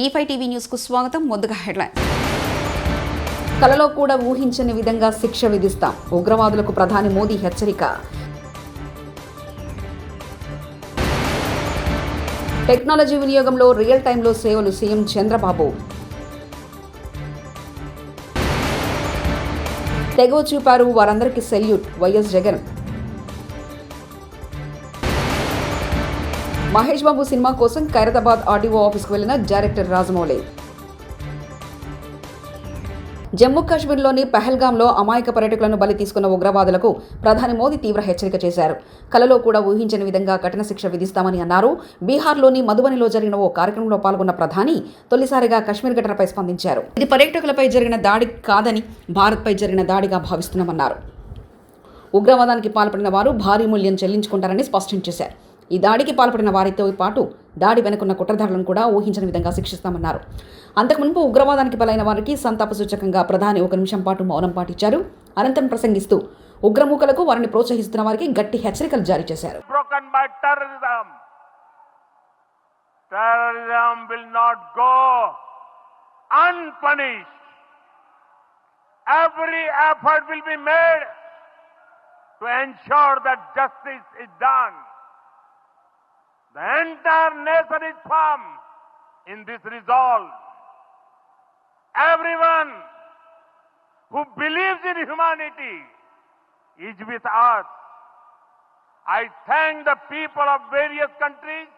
E5 TV news కు స్వాగతం. ముందుగా హెడ్లైన్. కలలో కూడా ఊహించని విధంగా శిక్ష విధిస్తాం. ఉగ్రవాదులకు ప్రధాని మోదీ హెచ్చరిక. టెక్నాలజీ వినియోగంలో రియల్ టైంలో సేవలు సీఎం చంద్రబాబు. తెగవ చూపారు, వారందరికీ salute YS Jagan. Mahesh Babu cinema కోసం ఖైరతాబాద్ ఆర్టీఓ ఆఫీస్కు వెళ్లిన డైరెక్టర్ రాజమౌళి. జమ్మూ కాశ్మీర్లోని పహల్గాంలో అమాయక పర్యాటకులను బలి తీసుకున్న ఉగ్రవాదులకు ప్రధాని మోదీ తీవ్ర హెచ్చరిక చేశారు. కలలో కూడా ఊహించని విధంగా కఠిన శిక్ష విధిస్తామని అన్నారు. బీహార్లోని మధుబనిలో జరిగిన ఓ కార్యక్రమంలో పాల్గొన్న ప్రధాని తొలిసారిగా కశ్మీర్ ఘటనపై స్పందించారు. ఇది పర్యాటకులపై జరిగిన దాడి కాదని భారత్పై జరిగిన దాడిగా భావిస్తున్నామన్నారు. ఉగ్రవాదానికి పాల్పడిన వారు భారీ మూల్యం చెల్లించుకుంటారని స్పష్టం చేశారు. ఈ దాడికి పాల్పడిన వారితో పాటు దాడి వెనుకున్న కుట్రదారులను కూడా ఊహించని విధంగా శిక్షిస్తామన్నారు. అంతకుముందు ఉగ్రవాదానికి బలైన వారికి సంతాప సూచకంగా ప్రధాని 1 నిమిషం పాటు మౌనం పాటించారు. అనంతరం ప్రసంగిస్తూ ఉగ్రమూకలకు వారిని ప్రోత్సహిస్తున్న వారికి గట్టి హెచ్చరికలు జారీ చేశారు. The entire nation is firm in this resolve. Everyone who believes in humanity is with us. I thank the people of various countries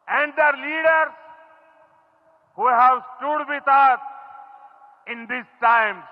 and their leaders who have stood with us in these times.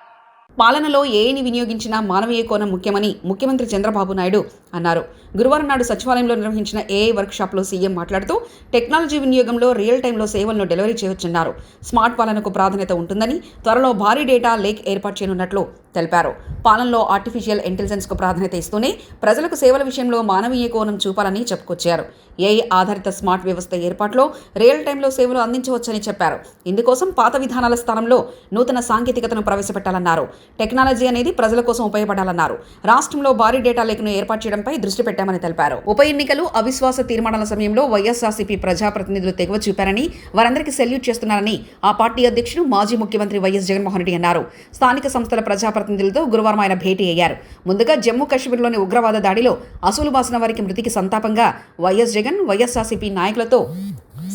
పాలనలో ఏని వినియోగించినా మానవీయ కోణం ముఖ్యమని ముఖ్యమంత్రి చంద్రబాబు నాయుడు అన్నారు. గురువారం నాడు సచివాలయంలో నిర్వహించిన ఏఐ వర్క్షాప్లో సీఎం మాట్లాడుతూ టెక్నాలజీ వినియోగంలో రియల్ టైంలో సేవలను డెలివరీ చేయవచ్చన్నారు. స్మార్ట్ పాలనకు ప్రాధాన్యత ఉంటుందని, త్వరలో భారీ డేటా లేక్ ఏర్పాటు చేయనున్నట్లు తెలిపారు. పాలనలో ఆర్టిఫిషియల్ ఇంటెలిజెన్స్కు ప్రాధాన్యత ఇస్తూనే ప్రజలకు సేవల విషయంలో మానవీయ కోణం చూపాలని చెప్పుకొచ్చారు. ఏఐ ఆధారిత స్మార్ట్ వ్యవస్థ ఏర్పాటులో రియల్ టైంలో సేవలు అందించవచ్చని చెప్పారు. ఇందుకోసం పాత విధానాల స్థానంలో నూతన సాంకేతికతను ప్రవేశపెట్టాలన్నారు. టెక్నాలజీ అనేది ప్రజల కోసం ఉపయోగపడాలన్నారు. రాష్ట్రంలో భారీ డేటా లేక్ను ఏర్పాటు చేయడంపై దృష్టి పెట్టామని తెలిపారు. ఉప ఎన్నికలు, అవిశ్వాస తీర్మానాల సమయంలో వైఎస్ఆర్సీపీ ప్రజాప్రతినిధులు తెగువ చూపారని, వారందరికీ సెల్యూట్ చేస్తున్నారని ఆ పార్టీ అధ్యక్షుడు మాజీ ముఖ్యమంత్రి వైఎస్ జగన్మోహన్ రెడ్డి అన్నారు. స్థానిక సంస్థల ప్రజాప్రతినిధులతో గురువారం ఆయన భేటీ అయ్యారు. ముందుగా జమ్మూ కాశ్మీర్లోని ఉగ్రవాద దాడిలో అసూలు బాసిన వారికి మృతికి సంతాపంగా వైఎస్ జగన్, వైఎస్ఆర్సీపీ నాయకులతో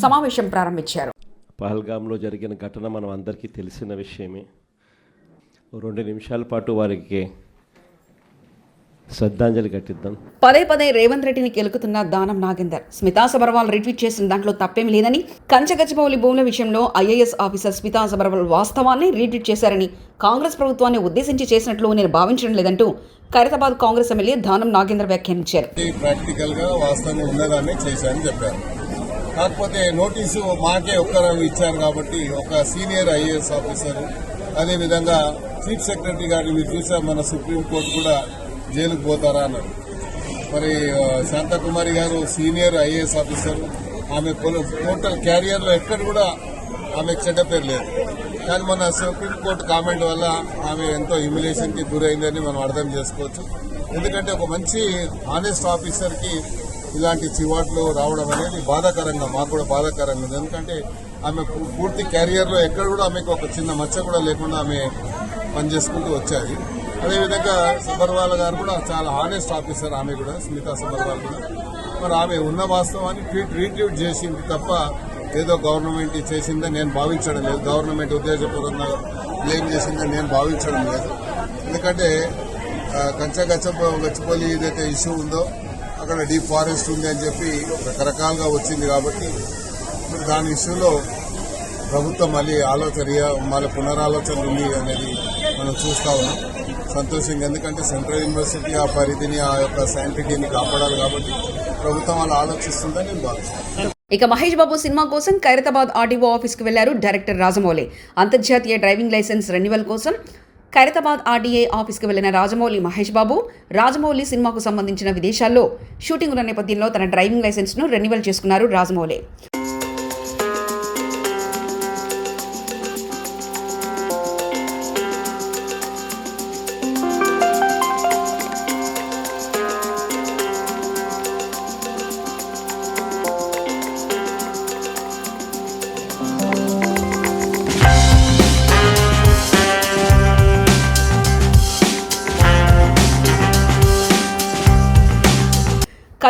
సమావేశం ప్రారంభించారు. పహల్గాంలో జరిగిన ఘటన మనం అందరికీ తెలిసిన విషయమే. 2 నిమిషాల పాటు వారికి శ్రద్ధాంజలి ఘటిద్దాం. పదే రేవంత్ రెడ్డిని కెలుకుతున్న దానం నాగేందర్. స్మితా సబర్వాల్ రీట్వీట్ చేసిన దాంట్లో తప్పేమీ లేదని, కంచగచ్చబౌలి భూముల విషయంలో ఐఏఎస్ ఆఫీసర్ స్మితా సబర్వాల్ వాస్తవాన్ని రీట్వీట్ చేశారని, కాంగ్రెస్ ప్రభుత్వాన్ని ఉద్దేశించి చేసినట్లు నేను భావించడం లేదంటూ ఖైరతాబాద్ కాంగ్రెస్ ఎమ్మెల్యే దానం నాగేందర్ వ్యాఖ్యానించారు. ప్రాక్టికల్ గా వాస్తవం ఉన్నదాన్ని చేశారని చెప్పారు. కాకపోతే నోటీసు మాకే ఒక్కరు ఇచ్చారు కాబట్టి ఒక సీనియర్ ఐఏఎస్ ఆఫీసర్, అదేవిధంగా చీఫ్ సెక్రటరీ గారిని మీరు చూసారు, మన సుప్రీంకోర్టు కూడా జైలుకు పోతారా అన్నారు. మరి శాంతకుమారి గారు సీనియర్ ఐఏఎస్ ఆఫీసర్, ఆమె టోటల్ క్యారియర్లో ఎక్కడ కూడా ఆమెకు చెడ్డ పేరు లేదు. కానీ మన సుప్రీంకోర్టు కామెంట్ వల్ల ఆమె ఎంతో హ్యూమిలేషన్కి గురైందని మనం అర్థం చేసుకోవచ్చు. ఎందుకంటే ఒక మంచి ఆనెస్ట్ ఆఫీసర్కి ఇలాంటి చివాట్లు రావడం అనేది బాధాకరంగా, మాకు కూడా బాధాకరంగా ఉంది. ఎందుకంటే ఆమె పూర్తి క్యారియర్లో ఎక్కడ కూడా ఆమెకు ఒక చిన్న మచ్చ కూడా లేకుండా ఆమె పనిచేసుకుంటూ వచ్చాయి. అదేవిధంగా సబర్వాల్ గారు కూడా చాలా హానెస్ట్ ఆఫీసర్, ఆమె కూడా స్మితా సబర్వాల్ కూడా. మరి ఆమె ఉన్న వాస్తవాన్ని రీట్వీట్ చేసింది తప్ప ఏదో గవర్నమెంట్ చేసిందని నేను భావించడం లేదు, గవర్నమెంట్ ఉద్దేశపూర్వకంగా బ్లేమ్ చేసిందని నేను భావించడం లేదు. ఎందుకంటే గచ్చిబౌలి ఏదైతే ఇష్యూ ఉందో అక్కడ డీప్ ఫారెస్ట్ ఉంది అని చెప్పి రకరకాలుగా వచ్చింది కాబట్టి దాని ఇష్యూలో ప్రభుత్వం మళ్ళీ పునరాలోచన ఉంది అనేది మనం చూస్తా ఉన్నాం. సంతోషంగా, ఎందుకంటే సెంట్రల్ యూనివర్సిటీ ఆ పరిధిని, ఆ యొక్క సైంటిటీని కాపాడాలి కాబట్టి ప్రభుత్వం అలా ఆలోచిస్తుందని నేను భావిస్తాను. ఇక మహేష్ బాబు సినిమా కోసం ఖైరతాబాద్ ఆర్టీఓ ఆఫీస్కి వెళ్లారు డైరెక్టర్ రాజమౌళి. అంతర్జాతీయ డ్రైవింగ్ లైసెన్స్ రెన్యువల్ కోసం ఖైరతాబాద్ ఆర్డీఏ ఆఫీస్కి వెళ్లిన మహేష్ బాబు రాజమౌళి సినిమాకు సంబంధించిన విదేశాల్లో షూటింగ్ ఉన్న నేపథ్యంలో తన డ్రైవింగ్ లైసెన్స్ను రెన్యువల్ చేసుకున్నారు రాజమౌళి.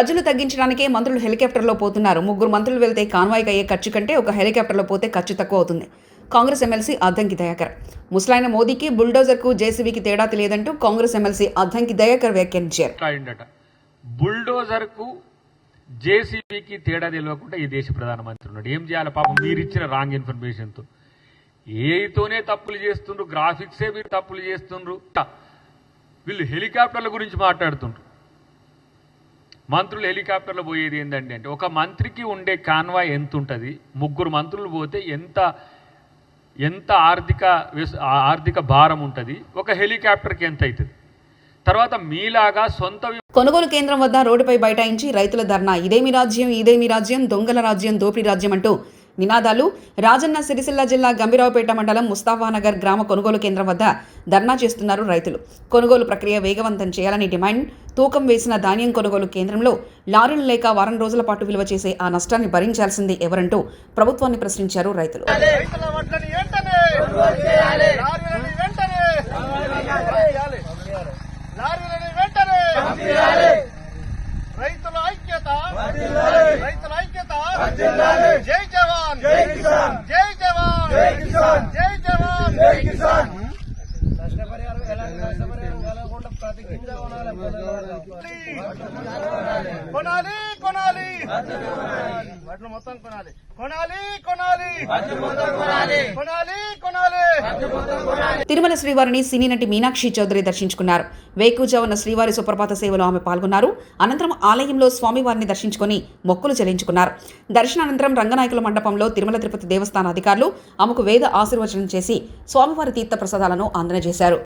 ఖర్చులు తగ్గించడానికే మంత్రులు హెలికాప్టర్లో పోతున్నారు. 3 మంత్రులు వెళ్తే కాన్వాయ్కి అయ్యే ఖర్చు కంటే ఒక హెలికాప్టర్లో పోతే ఖర్చు తక్కువ అవుతుంది. కాంగ్రెస్ ఎమ్మెల్సీ అద్దంకి దయాకర్. ముసలైన మోదీకి బుల్డోజర్కు జేసీబీకి తేడా తెలియదంటూ కాంగ్రెస్ ఎమ్మెల్సీ అద్దంకి దయాకర్ వ్యాఖ్యానించారు. బుల్డోజర్కు జేసీబీకి తేడా తెలియకుండా ఈ దేశ ప్రధానమంత్రి ఉన్నాడు. ఏం చేయాలి పాపం? మీరిచ్చిన రాంగ్ ఇన్ఫర్మేషన్తో ఏతోనే తప్పులు చేస్తుండ్రు, గ్రాఫిక్సే మీరు తప్పులు చేస్తుండ్రు. వీళ్ళు హెలికాప్టర్ల గురించి మాట్లాడుతుండ్రు. మంత్రులు హెలికాప్టర్లో పోయేది ఏంటంటే అంటే ఒక మంత్రికి ఉండే కాన్వాయ్ ఎంత ఉంటుంది, 3 మంత్రులు పోతే ఎంత ఆర్థిక భారం ఉంటుంది, ఒక హెలికాప్టర్కి ఎంత అవుతుంది. తర్వాత మీలాగా సొంత కొనుగోలు కేంద్రం వద్ద రోడ్డుపై బైఠాయించి రైతుల ధర్నా. ఇదేమి రాజ్యం, ఇదేమి రాజ్యం, దొంగల రాజ్యం, దోపిడీ రాజ్యం అంటూ నినాదాలు. రాజన్న సిరిసిల్ల జిల్లా గంభీరావుపేట మండలం ముస్తాఫానగర్ గ్రామ కొనుగోలు కేంద్రం వద్ద ధర్నా చేస్తున్నారు రైతులు. కొనుగోలు ప్రక్రియ వేగవంతం చేయాలని డిమాండ్. తూకం వేసిన ధాన్యం కొనుగోలు కేంద్రంలో లారీలు లేక వారం రోజుల పాటు విలువ చేసే ఆ నష్టాన్ని భరించాల్సింది ఎవరంటూ ప్రభుత్వాన్ని ప్రశ్నించారు రైతులు. రైతుల ఐక్యత, రైతుల ఐక్యత. జై జవాన్, జై కిసాన్, జై జవాన్, జై కిసాన్, జై జవాన్, జై కిసాన్. నష్టపరిహారం ఎలాంటి నష్టపరిహారం కలగకుండా ప్రతి గింజ కొనాలి, కొనాలి, వాటిని మొత్తం కొనాలి, కొనాలి. తిరుమల శ్రీవారిని సినీ నటి మీనాక్షి చౌదరి దర్శించుకున్నారు. వేకువజామున శ్రీవారి సుప్రభాత సేవలో ఆమె పాల్గొన్నారు. అనంతరం ఆలయంలో స్వామివారిని దర్శించుకుని మొక్కులు చెల్లించుకున్నారు. దర్శనానంతరం రంగనాయకుల మండపంలో తిరుమల తిరుపతి దేవస్థాన అధికారులు ఆమెకు వేద ఆశీర్వచనం చేసి స్వామివారి తీర్థ ప్రసాదాలను అందజేశారు.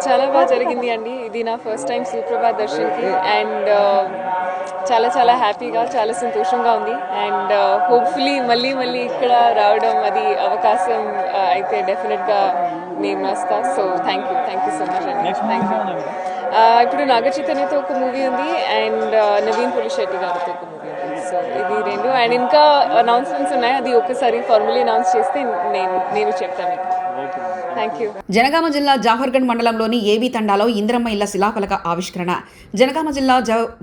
చాలా బాగా జరిగింది అండి. ఇది నా ఫస్ట్ టైం సుప్రభాత్ దర్శన్కి అండ్ చాలా హ్యాపీగా, చాలా సంతోషంగా ఉంది. అండ్ హోప్ఫుల్లీ మళ్ళీ ఇక్కడ రావడం అది అవకాశం అయితే డెఫినెట్గా నేను వస్తా. So thank you so much అండి. Thank you. ఇప్పుడు నాగ చైతన్యతో ఒక మూవీ ఉంది అండ్ నవీన్ పులిశెట్టి గారితో ఒక మూవీ ఉంది. సో ఇది 2 అండ్ ఇంకా అనౌన్స్మెంట్స్ ఉన్నాయి. అది ఒకసారి ఫార్మల్లీ అనౌన్స్ చేస్తే నేను చెప్తాను మీకు. జనగామ జిల్లా జాఫర్గంజ్ మండలంలోని ఏబీ తండాలో ఇందిరమ్మ ఇళ్ల శిలాఫలక ఆవిష్కరణ. జనగామ జిల్లా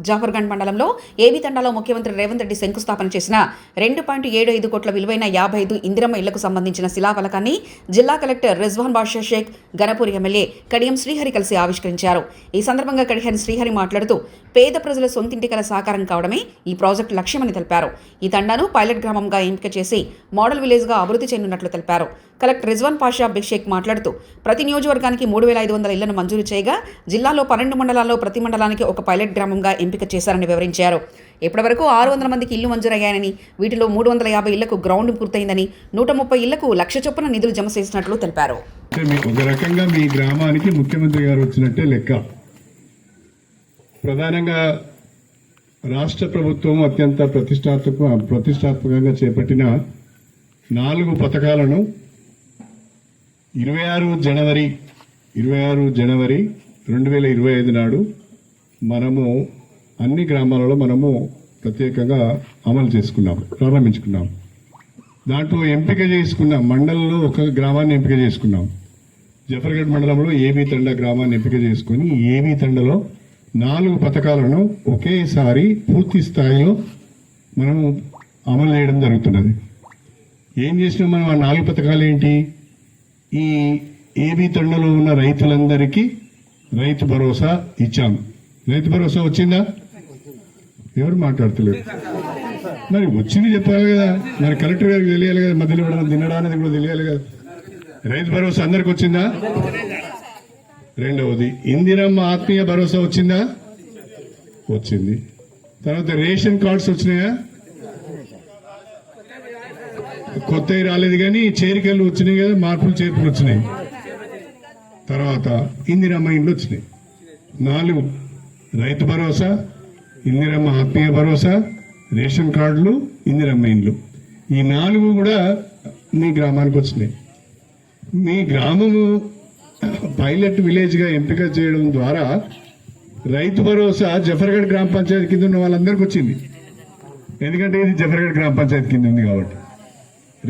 జాఫర్గంజ్ మండలంలో ఏబీ తండాలో ముఖ్యమంత్రి రేవంత్ రెడ్డి శంకుస్థాపన చేసిన 2.75 కోట్ల విలువైన 55 ఇందిరమ్మ ఇళ్లకు సంబంధించిన శిలాఫలకాన్ని జిల్లా కలెక్టర్ రిజ్వాన్ బాషా షేక్, గణపూర్ ఎమ్మెల్యే కడియం శ్రీహరి కలిసి ఆవిష్కరించారు. ఈ సందర్భంగా కడియం శ్రీహరి మాట్లాడుతూ పేద ప్రజల సొంతింటి కల సాకారం కావడమే ఈ ప్రాజెక్టు లక్ష్యమని తెలిపారు. ఈ తండాను పైలట్ గ్రామంగా ఎంపిక చేసి మోడల్ విలేజ్గా అభివృద్ధి చేయనున్నట్లు తెలిపారు. కలెక్టర్ రిజ్వాన్ పాషా షేక్ మాట్లాడుతూ ప్రతి నియోజకవర్గానికి 3,500 ఇళ్లను మంజూరు చేయగా జిల్లాలో 12 మండలాల్లో ప్రతి మండలానికి ఒక పైలట్ గ్రామంగా ఎంపిక చేశారని వివరించారు. ఇప్పటివరకు 600 మందికి ఇళ్లు మంజూరయ్యాయని, వీటిలో 350 ఇళ్లకు గ్రౌండ్ పూర్తయిందని, 130 ఇళ్లకు 1,00,000 చొప్పున నిధులు జమ చేసినట్లు తెలిపారు. ఒక రకంగా మీ గ్రామానికి ముఖ్యమంత్రి గారు వచ్చినట్టే లెక్క. ప్రధానంగా రాష్ట్ర ప్రభుత్వం అత్యంత ప్రతిష్టాత్మకంగా చేపట్టిన 4 పథకాలను 26 జనవరి 2025 నాడు మనము అన్ని గ్రామాలలో మనము ప్రత్యేకంగా ప్రారంభించుకున్నాం. దాంట్లో ఎంపిక చేసుకున్నాం, మండలంలో ఒక గ్రామాన్ని ఎంపిక చేసుకున్నాం. జఫర్గఢ్ మండలంలో ఏబీ తండా గ్రామాన్ని ఎంపిక చేసుకుని ఏబీ తండలో 4 పథకాలను ఒకేసారి పూర్తి స్థాయిలో మనం అమలు చేయడం జరుగుతున్నది. ఏం చేసినాం మనం? ఆ 4 పథకాలు ఏంటి? ఈ ఏబీ తండలో ఉన్న రైతులందరికీ రైతు భరోసా ఇచ్చాం. రైతు భరోసా వచ్చిందా? ఎవరు మాట్లాడతలేరు. మరి వచ్చింది చెప్పాలి కదా, మరి కలెక్టర్ గారికి తెలియాలి కదా, మధ్యలో ఇవ్వడం తినడా అనేది కూడా తెలియాలి కదా. రైతు భరోసా అందరికి వచ్చిందా? రెండవది, ఇందిరమ్మ ఆత్మీయ భరోసా వచ్చిందా? వచ్చింది. తర్వాత రేషన్ కార్డ్స్ వచ్చినాయా? కొత్తవి రాలేదు కానీ చేరికలు వచ్చినాయి కదా, మార్పులు చేర్పులు వచ్చినాయి. తర్వాత ఇందిరమ్మ ఇండ్లు వచ్చినాయి. 4 రైతు భరోసా, ఇందిరమ్మ ఆత్మీయ భరోసా, రేషన్ కార్డులు, ఇందిరమ్మ ఇండ్లు. ఈ 4 కూడా మీ గ్రామానికి వచ్చినాయి. మీ గ్రామము పైలట్ విలేజ్గా ఎంపిక చేయడం ద్వారా రైతు భరోసా జఫర్గఢ్ గ్రామ పంచాయతీ కింద ఉన్న వాళ్ళందరికీ వచ్చింది. ఎందుకంటే ఇది జఫర్గఢ్ గ్రామ పంచాయతీ కింద ఉంది కాబట్టి,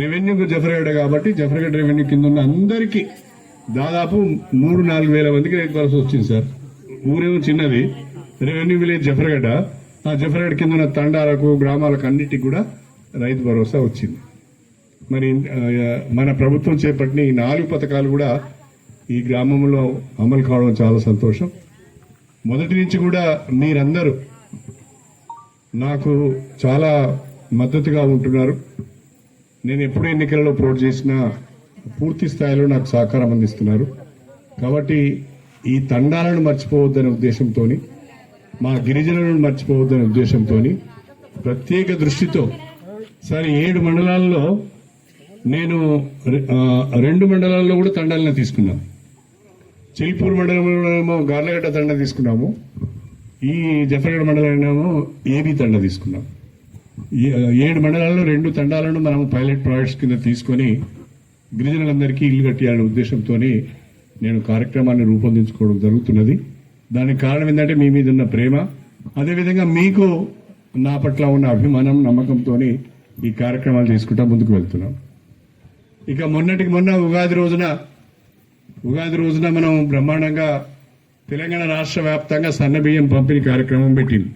రెవెన్యూకు జఫర్గఢ్ కాబట్టి జఫర్గఢ్ రెవెన్యూ కింద ఉన్న అందరికీ దాదాపు 3-4 వేల మందికి రైతు భరోసా వచ్చింది సార్. ఊరేమో చిన్నది, రెవెన్యూ విలేజ్ జఫర్గఢ్, ఆ జఫర్గఢ్ కింద ఉన్న తండాలకు గ్రామాలకు అన్నిటికి కూడా రైతు భరోసా వచ్చింది. మరి మన ప్రభుత్వం చేపట్టిన ఈ 4 పథకాలు కూడా ఈ గ్రామంలో అమలు కావడం చాలా సంతోషం. మొదటి నుంచి కూడా మీరందరూ నాకు చాలా మద్దతుగా ఉంటున్నారు. నేను ఎప్పుడు ఎన్నికలలో పోటీ చేసినా పూర్తి స్థాయిలో నాకు సహకారం అందిస్తున్నారు. కాబట్టి ఈ తండాలను మర్చిపోవద్దనే ఉద్దేశంతో, మా గిరిజనులను మర్చిపోవద్దనే ఉద్దేశంతో ప్రత్యేక దృష్టితో సరే 7 మండలాల్లో నేను 2 మండలాల్లో కూడా తండాలను తీసుకున్నాను. చిల్పూర్ మండలంలోనేమో గార్లగడ్డ తండ తీసుకున్నాము, ఈ జఫర్గఢ్ మండలంలోనేమో ఏబీ తండ తీసుకున్నాం. 7 మండలాల్లో 2 తండాలను మనం పైలట్ ప్రాజెక్ట్స్ కింద తీసుకొని గిరిజనులందరికీ ఇల్లు కట్టాలనే ఉద్దేశంతో నేను కార్యక్రమాన్ని రూపొందించుకోవడం జరుగుతున్నది. దానికి కారణం ఏంటంటే మీ మీద ఉన్న ప్రేమ, అదేవిధంగా మీకు నా పట్ల ఉన్న అభిమానం, నమ్మకంతో ఈ కార్యక్రమాలు తీసుకుంటా ముందుకు వెళ్తున్నాం. ఇక మొన్నటికి మొన్న ఉగాది రోజున మనం బ్రహ్మాండంగా తెలంగాణ రాష్ట్ర వ్యాప్తంగా సన్నబియ్యం పంపిణీ కార్యక్రమం పెట్టింది.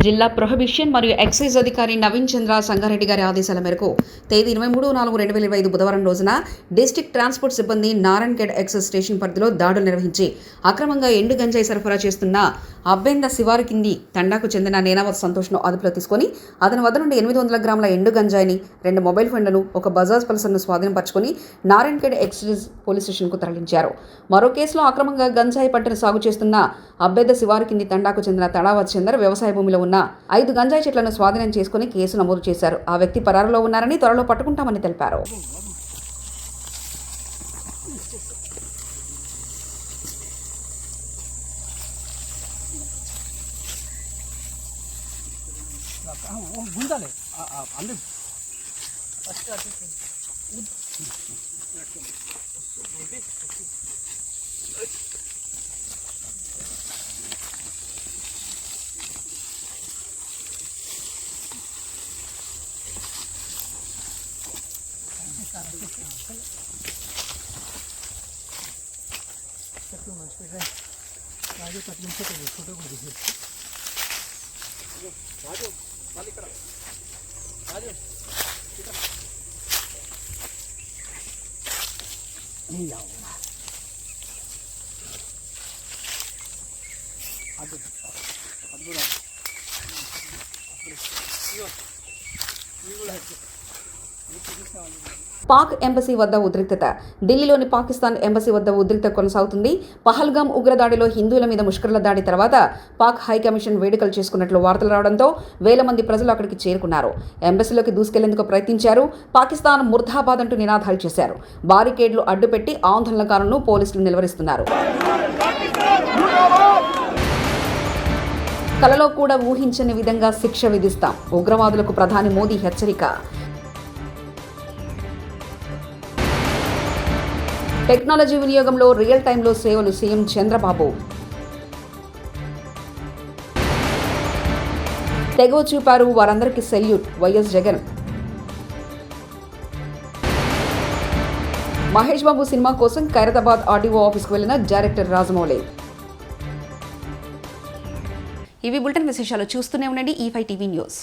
జిల్లా ప్రొహిబిషన్ మరియు ఎక్సైజ్ అధికారి నవీన్ చంద్ర సంగారెడ్డి గారి ఆదేశాల మేరకు తేదీ 23/4/2025 బుధవారం రోజున డిస్ట్రిక్ట్ ట్రాన్స్పోర్ట్ సిబ్బంది నారాయణఖేడ్ ఎక్సైజ్ స్టేషన్ పరిధిలో దాడులు నిర్వహించి అక్రమంగా ఎండు గంజాయి సరఫరా చేస్తున్న అబ్బెంద శివారు కింది తండాకు చెందిన నేనావత్ సంతోష్ను అదుపులో తీసుకుని అతని వద్ద నుండి 800 గ్రాముల ఎండు గంజాయిని, 2 మొబైల్ ఫోన్లను, ఒక బజాజ్ పల్సర్ను స్వాధీనపరుచుకుని నారాయణఖేడ్ ఎక్సైజ్ పోలీస్ స్టేషన్కు తరలించారు. మరో కేసులో అక్రమంగా గంజాయి పంటను సాగు చేస్తున్న అబ్బెద్ద శివారు కింది తండాకు చెందిన తడావత్ చందర్ వ్యవసాయ భూమిలో ఉన్న 5 గంజాయి చెట్లను స్వాధీనం చేసుకుని కేసు నమోదు చేశారు. ఆ వ్యక్తి పరారులో ఉన్నారని, త్వరలో పట్టుకుంటామని తెలిపారు. పాక్ ఎంబసీ వద్ద ఉద్రిక్తత. ఢిల్లీలోని పాకిస్తాన్ ఎంబసీ వద్ద ఉద్రిక్తత కొనసాగుతుంది. పహల్గామ్ ఉగ్రదాడిలో హిందువుల మీద ముష్కరుల దాడి తర్వాత పాక్ హైకమిషన్ వేడుకలు చేసుకున్నట్లు వార్తలు రావడంతో వేల మంది ప్రజలు అక్కడికి చేరుకున్నారు. ఎంబసీలోకి దూసుకెళ్లేందుకు ప్రయత్నించారు. పాకిస్తాన్ ముర్దాబాద్ అంటూ నినాదాలు చేశారు. బారికేడ్లు అడ్డుపెట్టి ఆందోళనకారులను పోలీసులు నిలువరిస్తున్నారు. కలలో కూడా ఊహించని విధంగా శిక్ష విధిస్తాం, ఉగ్రవాదులకు ప్రధాని మోదీ హెచ్చరిక. టెక్నాలజీ వినియోగంలో రియల్ టైంలో సేవలు సీఎం చంద్రబాబు. తెగవ చూపారు, వారందరికీ salute YS Jagan. Mahesh Babu cinema కోసం ఖైరతాబాద్ ఆర్డీఓ ఆఫీస్కు వెళ్లిన డైరెక్టర్ రాజమౌళి. ఇవి బులెటిన్ విశేషాలు. చూస్తూనే ఉండండి E5 టీవీ న్యూస్.